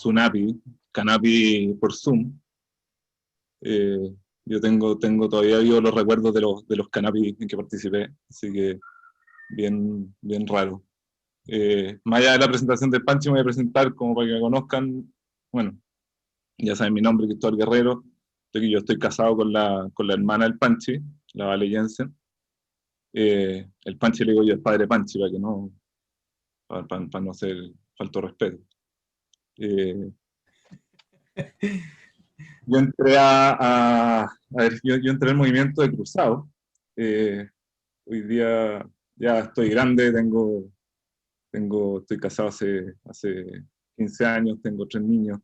Tsunapi, Canapi por Zoom. Yo tengo todavía vivo los recuerdos de los Canapi en que participé, así que bien raro. Más allá de la presentación del Panchi, me voy a presentar como para que me conozcan. Bueno, ya saben mi nombre, Cristóbal Guerrero. Yo estoy casado con la hermana del Panchi, la Vale Jensen. El Panchi le digo yo, el padre Panchi, para que no, para no ser falto de respeto. Yo entré a ver, yo entré al movimiento de Cruzado. Hoy día ya estoy grande, estoy casado hace 15 años, tengo 3 niños.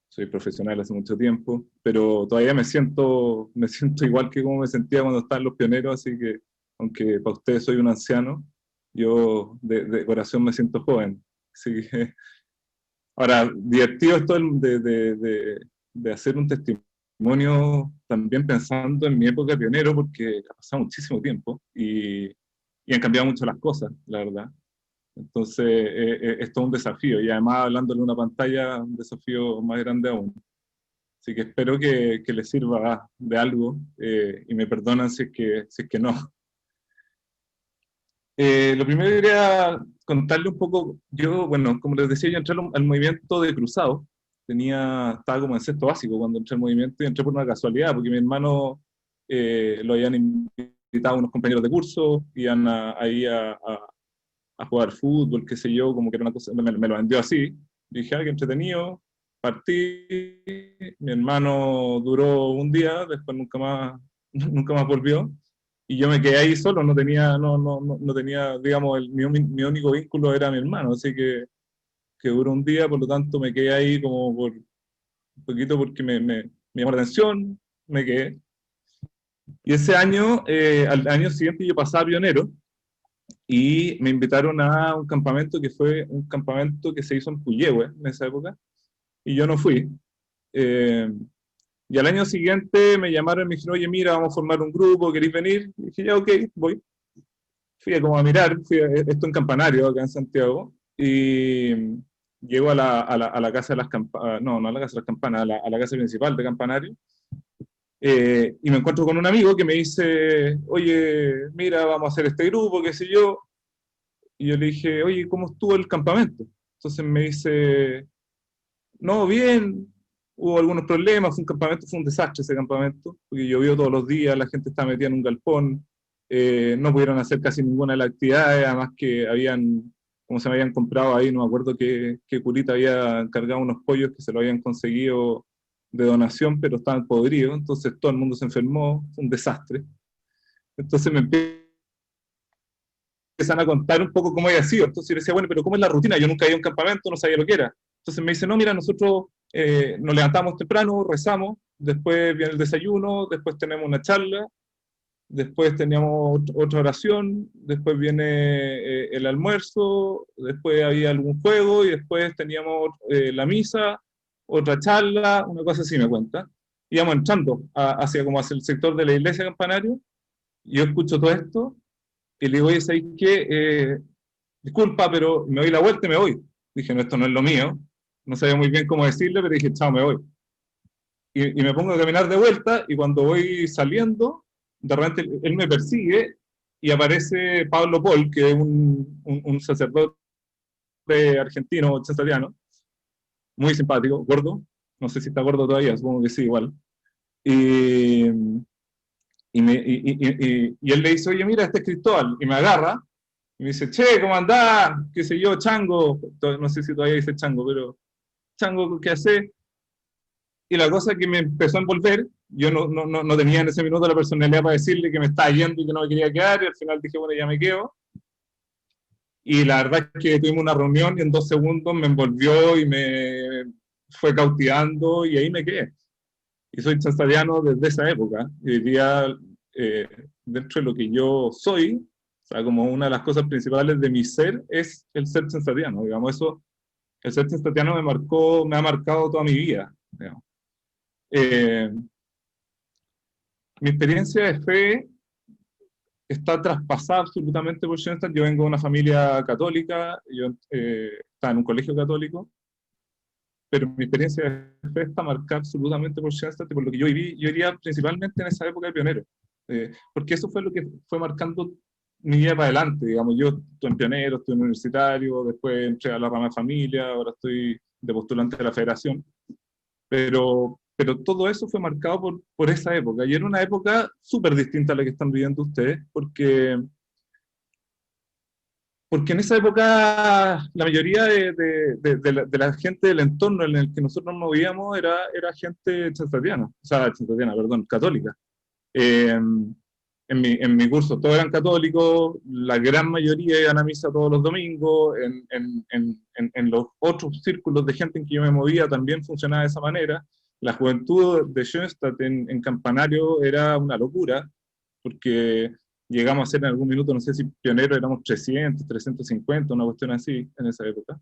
Soy profesional hace mucho tiempo, pero todavía me siento igual que como me sentía cuando estaban los pioneros, así que, aunque para ustedes soy un anciano, yo de corazón me siento joven. Así que, ahora, divertido esto de hacer un testimonio también pensando en mi época pionero, porque ha pasado muchísimo tiempo y han cambiado mucho las cosas, la verdad. Entonces, esto es un desafío, y además hablándole a una pantalla, un desafío más grande aún. Así que espero que les sirva de algo, y me perdonan si es que no. Lo primero que quería contarle un poco, yo, bueno, como les decía, yo entré al movimiento de Cruzado, estaba como en sexto básico cuando entré al movimiento, y entré por una casualidad, porque mi hermano lo habían invitado a unos compañeros de curso, iban ahí a jugar fútbol, qué sé yo, como que era una cosa, me lo vendió así. Dije, qué entretenido, partí, mi hermano duró un día, después nunca más volvió, y yo me quedé ahí solo, no tenía, digamos, mi único vínculo era mi hermano, así que duró un día, por lo tanto me quedé ahí como por un poquito porque me llamó la atención, me quedé. Y ese año, al año siguiente yo pasaba pionero, y me invitaron a un campamento que fue un campamento que se hizo en Puyehue en esa época, y yo no fui. Eh, y al año siguiente me llamaron y me dijeron, oye, mira, vamos a formar un grupo, ¿queréis venir? Y dije, ya, ok, voy. Fui como a mirar, esto en Campanario, acá en Santiago, y llego a la casa de las campanas, no a la casa de las campanas, a la casa principal de Campanario, y me encuentro con un amigo que me dice, oye, mira, vamos a hacer este grupo, qué sé yo. Y yo le dije, oye, ¿cómo estuvo el campamento? Entonces me dice, no, bien, hubo algunos problemas, fue un desastre ese campamento, porque llovió todos los días, la gente estaba metida en un galpón, no pudieron hacer casi ninguna de las actividades, además que como se me habían comprado ahí, no me acuerdo qué curita había encargado unos pollos que se lo habían conseguido de donación, pero estaban podridos, entonces todo el mundo se enfermó, fue un desastre. Entonces me empiezan a contar un poco cómo había sido. Entonces yo decía, bueno, pero ¿cómo es la rutina? Yo nunca había ido a un campamento, no sabía lo que era. Entonces me dice, no, mira, nosotros nos levantamos temprano, rezamos, después viene el desayuno, después tenemos una charla, después teníamos otra oración, después viene el almuerzo, después había algún juego, y después teníamos la misa, otra charla, una cosa así me cuenta. Íbamos entrando hacia el sector de la iglesia Campanario, y yo escucho todo esto, y le digo, oye, ¿sabes qué? Disculpa, pero me doy la vuelta y me voy. Dije, no, esto no es lo mío. No sabía muy bien cómo decirle, pero dije, chao, me voy. Y me pongo a caminar de vuelta, y cuando voy saliendo, de repente él me persigue, y aparece Pablo Paul, que es un sacerdote argentino, chastariano, muy simpático, gordo. No sé si está gordo todavía, supongo que sí, igual. Y, y él le dice, oye, mira, este es Cristóbal, y me agarra, y me dice, che, ¿cómo andás? ¿Qué sé yo, Chango? No sé si todavía dice Chango, pero Chango, ¿qué hace? Y la cosa que me empezó a envolver, yo no tenía en ese minuto la personalidad para decirle que me estaba yendo y que no me quería quedar, y al final dije, bueno, ya me quedo. Y la verdad es que tuvimos una reunión, y en 2 segundos me envolvió y me fue cautivando, y ahí me quedé. Y soy chastariano desde esa época. Y diría, eh, dentro de lo que yo soy, o sea, como una de las cosas principales de mi ser es el ser chastariano, digamos, eso, el ser chastariano me ha marcado toda mi vida, digamos. Eh, Mi experiencia de fe está traspasada absolutamente por Schoenstatt. Yo vengo de una familia católica, estaba en un colegio católico, pero mi experiencia de fe está marcada absolutamente por Schoenstatt y por lo que yo viví. Yo iría principalmente en esa época de pionero, porque eso fue lo que fue marcando mi vida para adelante, digamos. Yo estuve en pionero, estuve en universitario, después entré a la rama de familia, ahora estoy de postulante de la federación, pero todo eso fue marcado por esa época, y era una época súper distinta a la que están viviendo ustedes, porque en esa época la mayoría de la gente del entorno en el que nosotros nos movíamos era gente chantatiana, o sea, chantatiana, perdón, católica. Eh, en mi curso todos eran católicos, la gran mayoría iban a misa todos los domingos, en los otros círculos de gente en que yo me movía también funcionaba de esa manera. La juventud de Schoenstatt en Campanario era una locura, porque llegamos a ser en algún minuto, no sé si pioneros, éramos 300, 350, una cuestión así en esa época.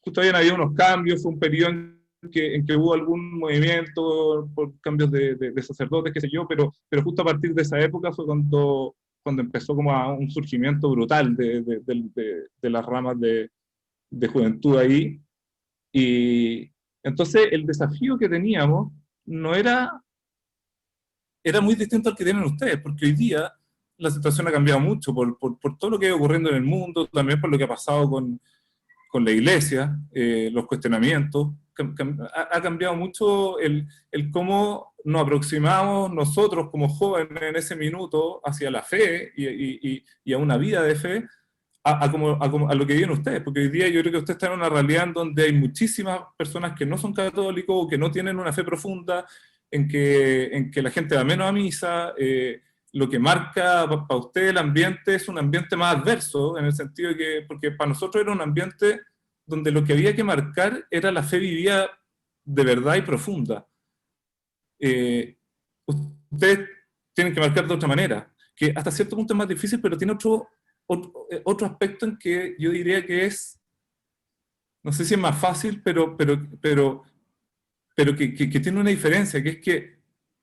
Justo había unos cambios, fue un periodo en que hubo algún movimiento por cambios de sacerdotes, qué sé yo, pero justo a partir de esa época fue cuando empezó como a un surgimiento brutal de las ramas de juventud ahí. Y entonces el desafío que teníamos no era muy distinto al que tienen ustedes, porque hoy día la situación ha cambiado mucho por todo lo que ha ocurriendo en el mundo, también por lo que ha pasado con la iglesia, los cuestionamientos. Ha cambiado mucho el cómo nos aproximamos nosotros como jóvenes en ese minuto hacia la fe y a una vida de fe, a lo que viven ustedes, porque hoy día yo creo que ustedes están en una realidad en donde hay muchísimas personas que no son católicos o que no tienen una fe profunda, en que la gente va menos a misa. Lo que marca para usted el ambiente es un ambiente más adverso, en el sentido de que, porque para nosotros era un ambiente donde lo que había que marcar era la fe vivida de verdad y profunda. Ustedes tienen que marcar de otra manera, que hasta cierto punto es más difícil, pero tiene otro aspecto en que yo diría que es, no sé si es más fácil, pero que tiene una diferencia, que es que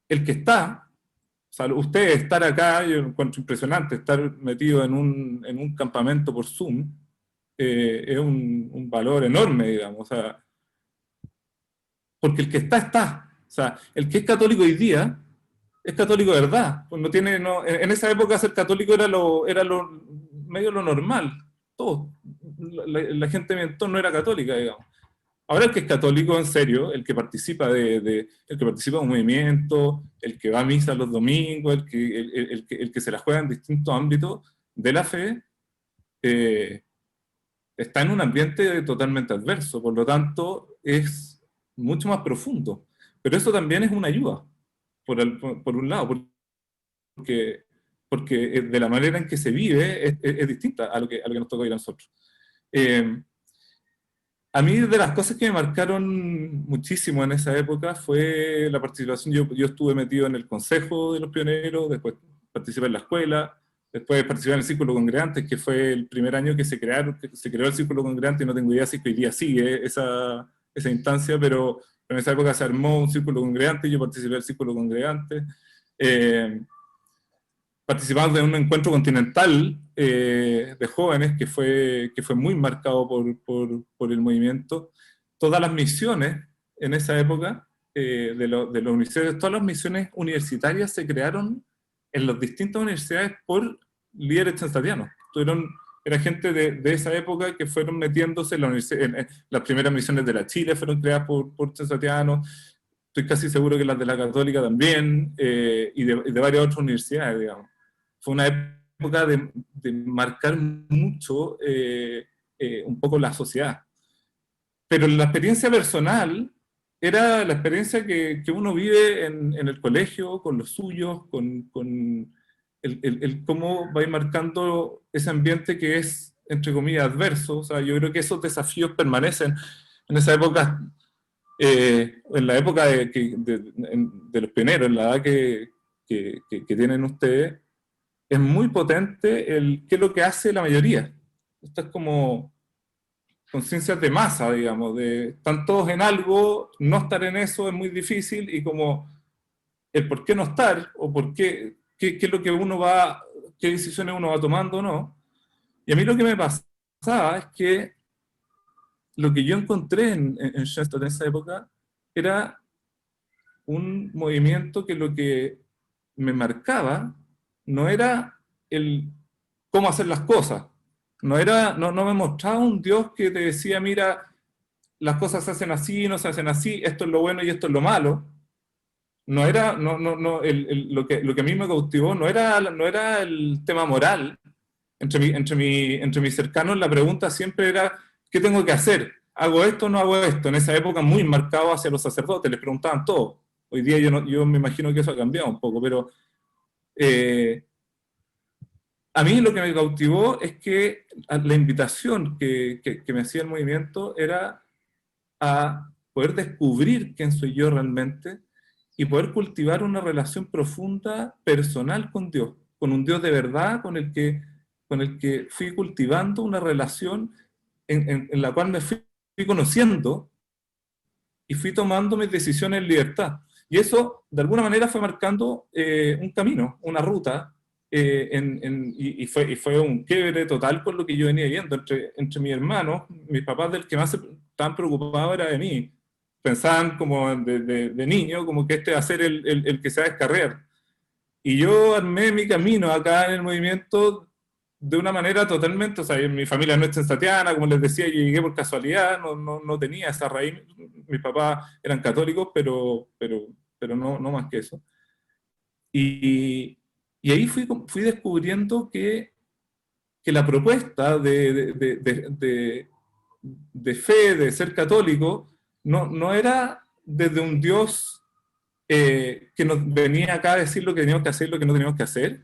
el que está, o sea, usted estar acá, yo encuentro impresionante, estar metido en un campamento por Zoom, es un valor enorme, digamos, o sea, porque el que está. O sea, el que es católico hoy día es católico de verdad. Pues no tiene, no, en esa época ser católico era medio lo normal. Todo. La gente de mi entorno era católica, digamos. Ahora el que es católico en serio, el que participa el que participa de un movimiento, el que va a misa los domingos, el que se la juega en distintos ámbitos de la fe, está en un ambiente totalmente adverso, por lo tanto es mucho más profundo. Pero eso también es una ayuda, por un lado, porque, porque de la manera en que se vive es distinta a lo que nos tocó ir a nosotros. A mí de las cosas que me marcaron muchísimo en esa época fue la participación. Yo estuve metido en el consejo de los pioneros, después participé en la escuela, después participé en el círculo congregantes, que fue el primer año que se creó el círculo congregante, y no tengo idea si hoy día sigue esa instancia, pero en esa época se armó un círculo congregante y yo participé del círculo congregante. Participamos de un encuentro continental de jóvenes que fue muy marcado por el movimiento. Todas las misiones en esa época, de los universitarios, todas las misiones universitarias se crearon en las distintas universidades por líderes chanstatianos. Era gente de esa época que fueron metiéndose en las primeras misiones de la Chile fueron creadas por chanstatianos. Estoy casi seguro que las de la Católica también, y de varias otras universidades, digamos. Fue una época de marcar mucho un poco la sociedad. Pero la experiencia personal era la experiencia que uno vive en el colegio, con los suyos, con el cómo va a ir marcando ese ambiente que es, entre comillas, adverso. O sea, yo creo que esos desafíos permanecen en esa época, en la época de los pioneros, en la edad que tienen ustedes. Es muy potente qué es lo que hace la mayoría. Esto es como conciencias de masa, digamos, están todos en algo, no estar en eso es muy difícil, y como el por qué no estar, o qué es lo que qué decisiones uno va tomando o no. Y a mí lo que me pasaba pasaba es que lo que yo encontré en Schoenstatt en esa época era un movimiento que lo que me marcaba no era el cómo hacer las cosas, no me mostraba un Dios que te decía, mira, las cosas se hacen así, no se hacen así, esto es lo bueno y esto es lo malo. No era, lo que a mí me cautivó no era el tema moral. Entre mis cercanos la pregunta siempre era, ¿qué tengo que hacer? ¿Hago esto o no hago esto? En esa época muy marcado hacia los sacerdotes, les preguntaban todo. Hoy día yo me imagino que eso ha cambiado un poco, pero eh, a mí lo que me cautivó es que la invitación que me hacía el movimiento era a poder descubrir quién soy yo realmente y poder cultivar una relación profunda, personal con Dios, con un Dios de verdad con el que fui cultivando una relación en la cual me fui conociendo y fui tomando mis decisiones en libertad. Y eso, de alguna manera, fue marcando un camino, una ruta, y fue un quiebre total con lo que yo venía viendo entre mis hermanos. Mis papás, del que más estaban preocupados era de mí. Pensaban como de niño, como que este va a ser el que se va a descarriar. Y yo armé mi camino acá en el movimiento de una manera totalmente, o sea, mi familia no es tensatiana, como les decía, yo llegué por casualidad, no tenía esa raíz. Mis papás eran católicos, pero no más que eso. Y, y ahí fui descubriendo que la propuesta de fe, de ser católico, no era desde un Dios que nos venía acá a decir lo que teníamos que hacer y lo que no teníamos que hacer,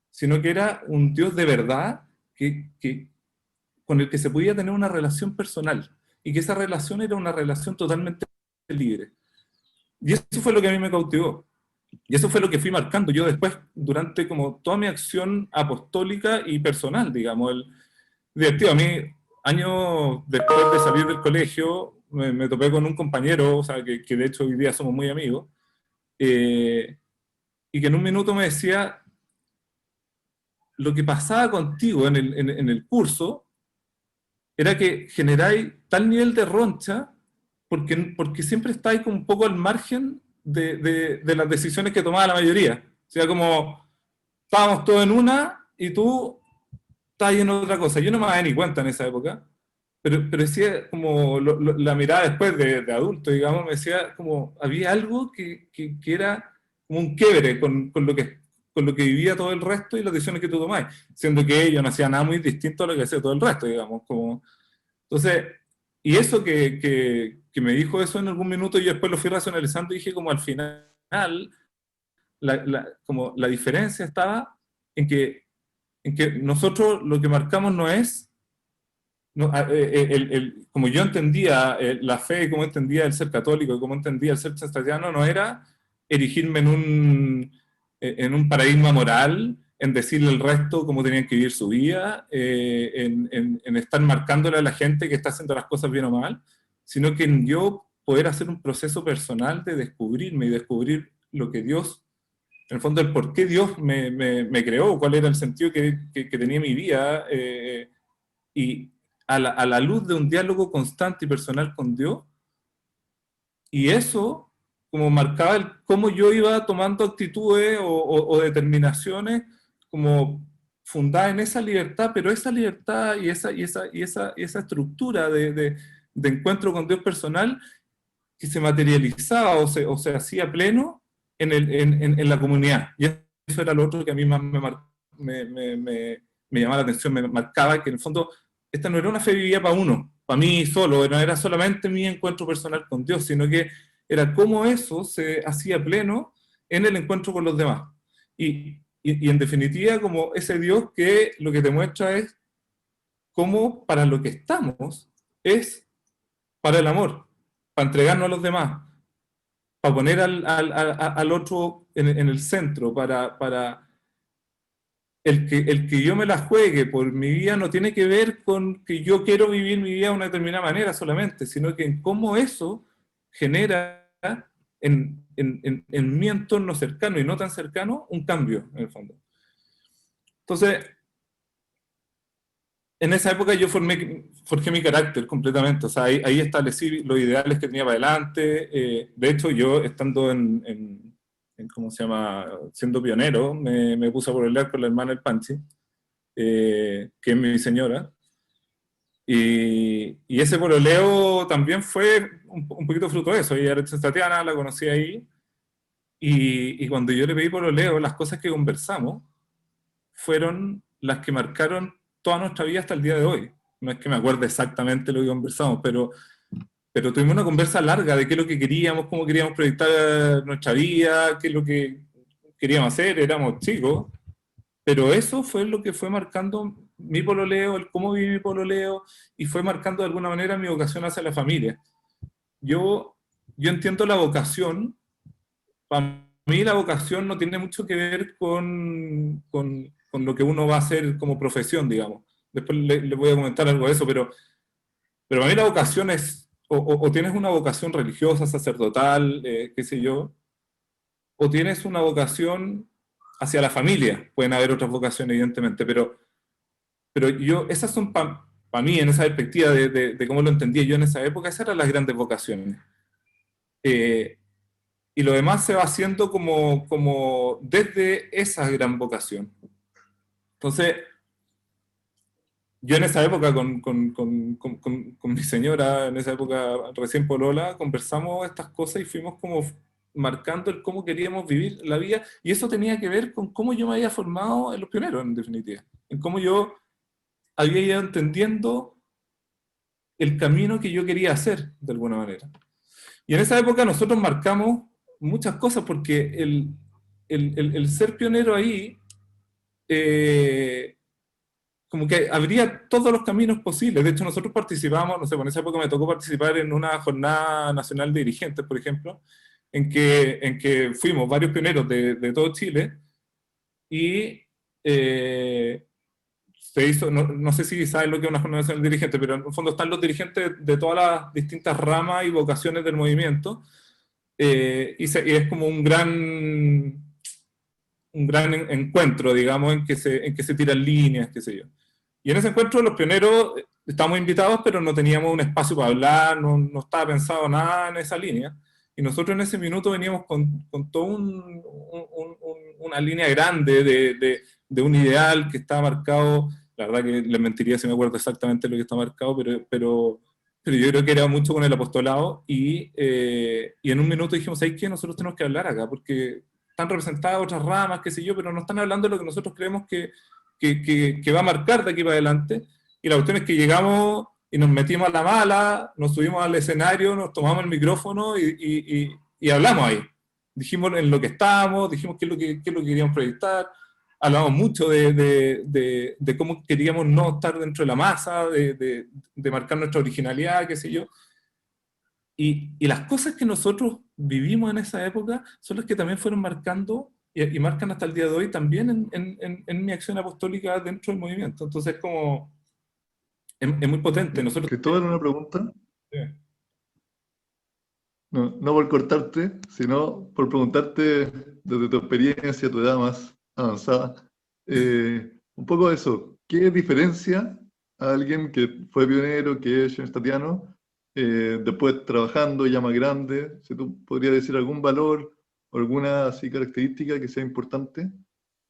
sino que era un Dios de verdad con el que se podía tener una relación personal y que esa relación era una relación totalmente libre. Y eso fue lo que a mí me cautivó. Y eso fue lo que fui marcando yo después durante como toda mi acción apostólica y personal, digamos. Divertido, a mí, años después de salir del colegio, me topé con un compañero, o sea, que de hecho hoy día somos muy amigos, eh, y que en un minuto me decía, lo que pasaba contigo en el curso era que generáis tal nivel de roncha porque siempre estáis como un poco al margen de las decisiones que tomaba la mayoría. O sea, como estábamos todos en una y tú estás en otra cosa. Yo no me daba ni cuenta en esa época, pero decía como la mirada después de adulto, digamos, me decía como había algo que era como un quiebre con lo que vivía todo el resto y las decisiones que tú tomás, siendo que yo no hacía nada muy distinto a lo que hacía todo el resto, digamos, como entonces, y eso que me dijo eso en algún minuto, y yo después lo fui racionalizando y dije como al final, como la diferencia estaba en que nosotros lo que marcamos no es, como yo entendía la fe, como entendía el ser católico, como entendía el ser cristiano, no era erigirme en un paradigma moral, en decirle al resto cómo tenían que vivir su vida, en estar marcándole a la gente que está haciendo las cosas bien o mal, sino que en yo poder hacer un proceso personal de descubrirme y descubrir lo que Dios, en el fondo, el por qué Dios me creó, cuál era el sentido que tenía mi vida, y a la luz de un diálogo constante y personal con Dios, y eso como marcaba cómo yo iba tomando actitudes o determinaciones como fundadas en esa libertad, pero esa libertad y esa estructura de encuentro con Dios personal que se materializaba o se hacía pleno en la comunidad. Y eso era lo otro que a mí más me llamaba la atención, me marcaba que en el fondo esta no era una fe vivida para uno, para mí solo, no era solamente mi encuentro personal con Dios, sino que era cómo eso se hacía pleno en el encuentro con los demás. Y en definitiva, como ese Dios que lo que te muestra es cómo para lo que estamos es para el amor, para entregarnos a los demás, para poner al otro en el centro, para el que yo me la juegue por mi vida no tiene que ver con que yo quiero vivir mi vida de una determinada manera solamente, sino que en cómo eso genera en mi entorno cercano y no tan cercano un cambio, en el fondo. Entonces, en esa época yo forjé mi carácter completamente, o sea, ahí establecí los ideales que tenía para adelante. De hecho, yo estando ¿cómo se llama? Siendo pionero, me puse a pololear con la hermana del Panchi, que es mi señora, y ese pololeo también fue un poquito fruto de eso. Ella era Tatiana, la conocí ahí, y cuando yo le pedí pololeo, las cosas que conversamos fueron las que marcaron toda nuestra vida hasta el día de hoy. No es que me acuerde exactamente lo que conversamos, pero tuvimos una conversa larga de qué es lo que queríamos, cómo queríamos proyectar nuestra vida, qué es lo que queríamos hacer, éramos chicos, pero eso fue lo que fue marcando mi pololeo, el cómo viví mi pololeo, y fue marcando de alguna manera mi vocación hacia la familia. Yo, yo entiendo la vocación, para mí la vocación no tiene mucho que ver con lo que uno va a hacer como profesión, digamos. Después le voy a comentar algo de eso, pero para mí la vocación es, o tienes una vocación religiosa, sacerdotal, qué sé yo, o tienes una vocación hacia la familia. Pueden haber otras vocaciones, evidentemente, pero esas son para mí, en esa perspectiva de cómo lo entendía yo en esa época, esas eran las grandes vocaciones. Eh, y lo demás se va haciendo como desde esa gran vocación. Entonces, yo en esa época con mi señora, en esa época recién polola, conversamos estas cosas y fuimos como marcando el cómo queríamos vivir la vida, y eso tenía que ver con cómo yo me había formado en los pioneros, en definitiva, en cómo yo había ido entendiendo el camino que yo quería hacer, de alguna manera. Y en esa época nosotros marcamos muchas cosas, porque el ser pionero ahí, como que habría todos los caminos posibles. De hecho, nosotros participamos, no sé, en esa época me tocó participar en una jornada nacional de dirigentes, por ejemplo, en que fuimos varios pioneros de todo Chile, y se hizo, no sé si sabes lo que es una jornada nacional de dirigentes, pero en el fondo están los dirigentes de todas las distintas ramas y vocaciones del movimiento, y es como un gran encuentro, digamos, en que se tiran líneas, qué sé yo. Y en ese encuentro los pioneros estábamos invitados, pero no teníamos un espacio para hablar, no estaba pensado nada en esa línea. Y nosotros en ese minuto veníamos con toda una línea grande de un ideal que estaba marcado. La verdad que les mentiría si me acuerdo exactamente lo que está marcado, pero yo creo que era mucho con el apostolado, y en un minuto dijimos, ¿sabes qué? Nosotros tenemos que hablar acá, porque están representadas otras ramas, qué sé yo, pero no están hablando de lo que nosotros creemos que va a marcar de aquí para adelante. Y la cuestión es que llegamos y nos metimos a la mala, nos subimos al escenario, nos tomamos el micrófono y hablamos ahí. Dijimos en lo que estábamos, dijimos qué es lo que queríamos proyectar, hablamos mucho de cómo queríamos no estar dentro de la masa, de marcar nuestra originalidad, qué sé yo. Y las cosas que nosotros vivimos en esa época son las que también fueron marcando y marcan hasta el día de hoy también en mi acción apostólica dentro del movimiento. Entonces, es muy potente. Nosotros. Cristóbal, una pregunta. eh, No por cortarte, sino por preguntarte desde tu experiencia, tu edad más avanzada, un poco de eso. ¿Qué diferencia a alguien que fue pionero, que es James Tatiano, después trabajando ya más grande? Si tú podrías decir algún valor o alguna así característica que sea importante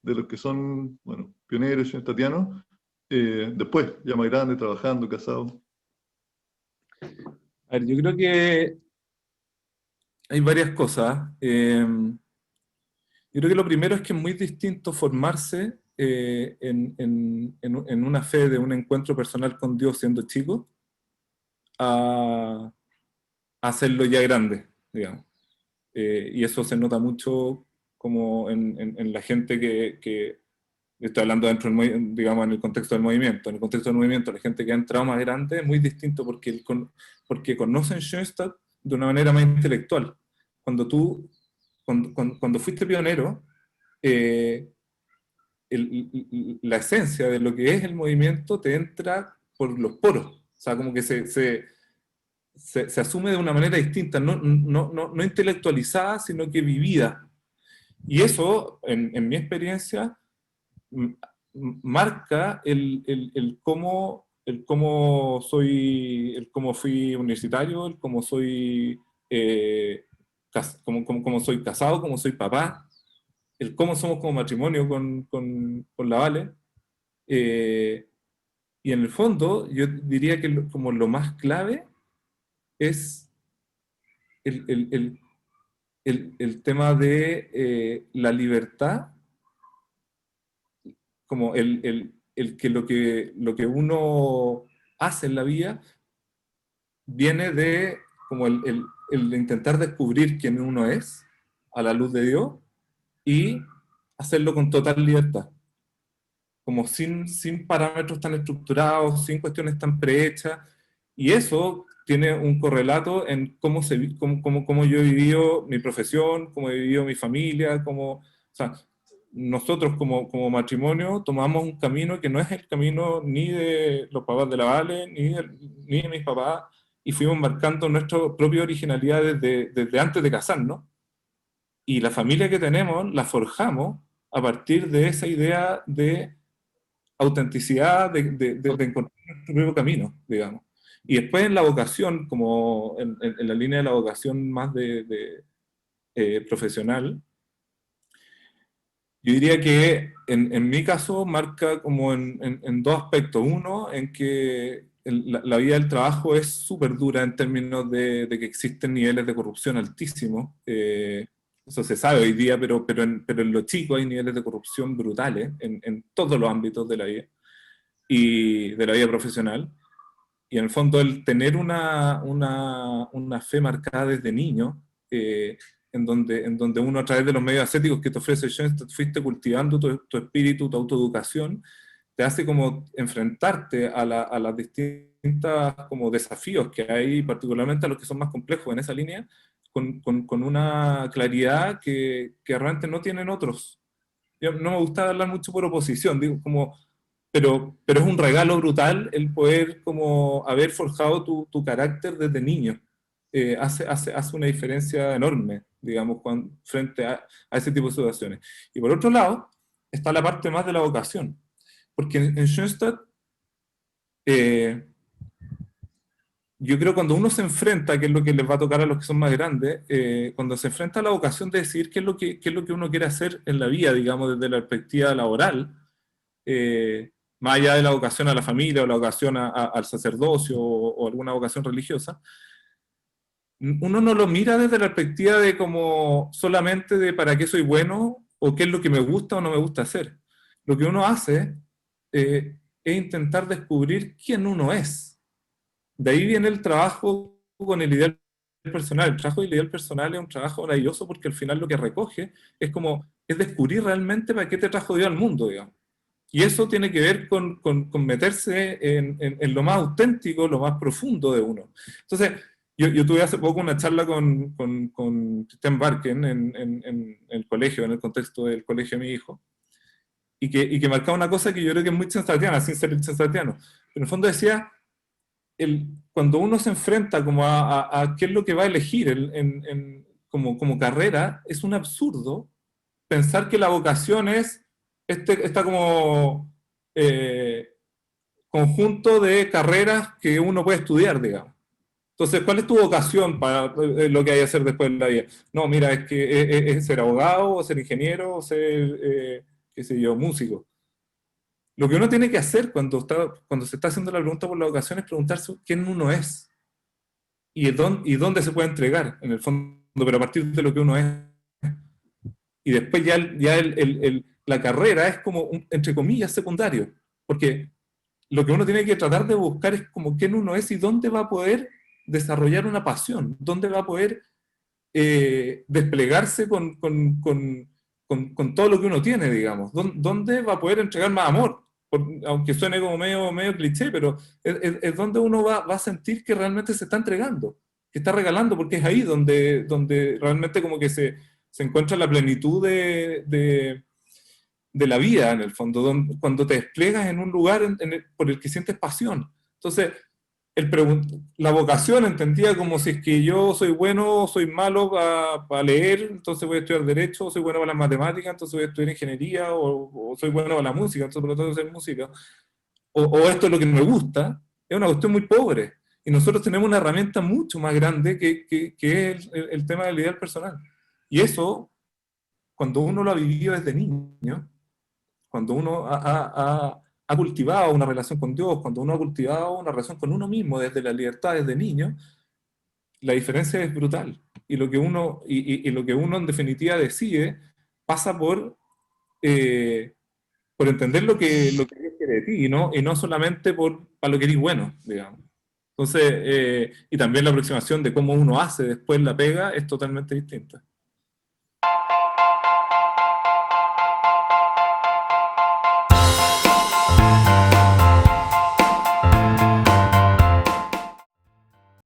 de los que son, bueno, pioneros, James Tatiano, después ya más grande, trabajando, casado. a ver, yo creo que hay varias cosas. Yo creo que lo primero es que es muy distinto formarse en una fe de un encuentro personal con Dios siendo chico a hacerlo ya grande, digamos. Y eso se nota mucho como en la gente que estoy hablando dentro del, digamos, en el contexto del movimiento. En el contexto del movimiento, la gente que ha entrado más grande es muy distinto, porque conocen Schoenstatt de una manera más intelectual. Cuando fuiste pionero, eh, la esencia de lo que es el movimiento te entra por los poros. O sea, como que se asume de una manera distinta, no intelectualizada, sino que vivida. Y eso, en mi experiencia, marca el cómo fui universitario, el cómo soy, cómo soy casado, cómo soy papá, el cómo somos como matrimonio con la Vale. Y en el fondo, yo diría que como lo más clave es el, el- el- el tema de la libertad, como el que lo que uno hace en la vida viene de como el intentar descubrir quién uno es a la luz de Dios y hacerlo con total libertad, como sin parámetros tan estructurados, sin cuestiones tan prehechas, y eso tiene un correlato en cómo yo he vivido mi profesión, cómo he vivido mi familia, o sea, nosotros como matrimonio tomamos un camino que no es el camino ni de los papás de la Vale, ni de mis papás, y fuimos marcando nuestra propia originalidad desde antes de casarnos, y la familia que tenemos la forjamos a partir de esa idea de autenticidad, de encontrar nuestro propio camino, digamos. Y después en la vocación, como en la línea de la vocación más profesional, yo diría que en mi caso marca como en dos aspectos. Uno, en que la vida del trabajo es súper dura en términos de que existen niveles de corrupción altísimos. Eso se sabe hoy día, pero en lo chico hay niveles de corrupción brutales en todos los ámbitos de la vida y de la vida profesional. Y en el fondo el tener una fe marcada desde niño, en donde uno a través de los medios ascéticos que te ofrece Schoenstatt fuiste cultivando tu espíritu, tu autoeducación, te hace como enfrentarte a las distintas como desafíos que hay, particularmente a los que son más complejos en esa línea, con una claridad que realmente no tienen otros. Yo no me gusta hablar mucho por oposición, digo como pero es un regalo brutal el poder como haber forjado tu carácter desde niño. Hace una diferencia enorme, digamos, frente a ese tipo de situaciones. Y por otro lado, está la parte más de la vocación. Porque en Schoenstatt, eh, yo creo que cuando uno se enfrenta, que es lo que les va a tocar a los que son más grandes, cuando se enfrenta a la vocación de decidir qué es lo que uno quiere hacer en la vida, digamos, desde la perspectiva laboral, más allá de la vocación a la familia o la vocación al sacerdocio o alguna vocación religiosa, uno no lo mira desde la perspectiva de como solamente de para qué soy bueno o qué es lo que me gusta o no me gusta hacer. Lo que uno hace es intentar descubrir quién uno es. De ahí viene el trabajo con el ideal personal. El trabajo del ideal personal es un trabajo maravilloso porque al final lo que recoge es descubrir realmente para qué te trajo Dios al mundo, digamos. Y eso tiene que ver con meterse en lo más auténtico, lo más profundo de uno. Entonces, yo tuve hace poco una charla con Christian Barken en el colegio, en el contexto del colegio de mi hijo, y que marcaba una cosa que yo creo que es muy senstatiana, sin ser senstatiano. Pero en el fondo decía, cuando uno se enfrenta como a qué es lo que va a elegir como carrera, es un absurdo pensar que la vocación es esta como eh, conjunto de carreras que uno puede estudiar, digamos. Entonces, ¿cuál es tu vocación para lo que hay que hacer después de la vida? No, mira, es que es ser abogado, o ser ingeniero, o ser, qué sé yo, músico. Lo que uno tiene que hacer cuando se está haciendo la pregunta por la vocación es preguntarse quién uno es y dónde se puede entregar, en el fondo, pero a partir de lo que uno es. Y después la carrera es como, entre comillas, secundario, porque lo que uno tiene que tratar de buscar es como quién uno es y dónde va a poder desarrollar una pasión, dónde va a poder desplegarse con todo lo que uno tiene, digamos, dónde va a poder entregar más amor, aunque suene como medio cliché, pero es donde uno va a sentir que realmente se está entregando, que está regalando, porque es ahí donde realmente como que se encuentra la plenitud de la vida, en el fondo, cuando te desplegas en un lugar por el que sientes pasión. Entonces, la vocación entendía como si es que yo soy bueno o soy malo para leer, entonces voy a estudiar derecho, o soy bueno para las matemáticas, entonces voy a estudiar ingeniería, o soy bueno para la música, entonces por lo tanto voy a hacer música, o esto es lo que me gusta, es una cuestión muy pobre. Y nosotros tenemos una herramienta mucho más grande que es el tema del ideal personal. Y eso, cuando uno lo ha vivido desde niño, cuando uno ha cultivado una relación con Dios, cuando uno ha cultivado una relación con uno mismo desde la libertad, desde niño, la diferencia es brutal. Y lo que uno en definitiva decide pasa eh, por entender lo que Dios quiere de ti, y no solamente para lo que eres bueno, digamos. Entonces, y también la aproximación de cómo uno hace después la pega es totalmente distinta.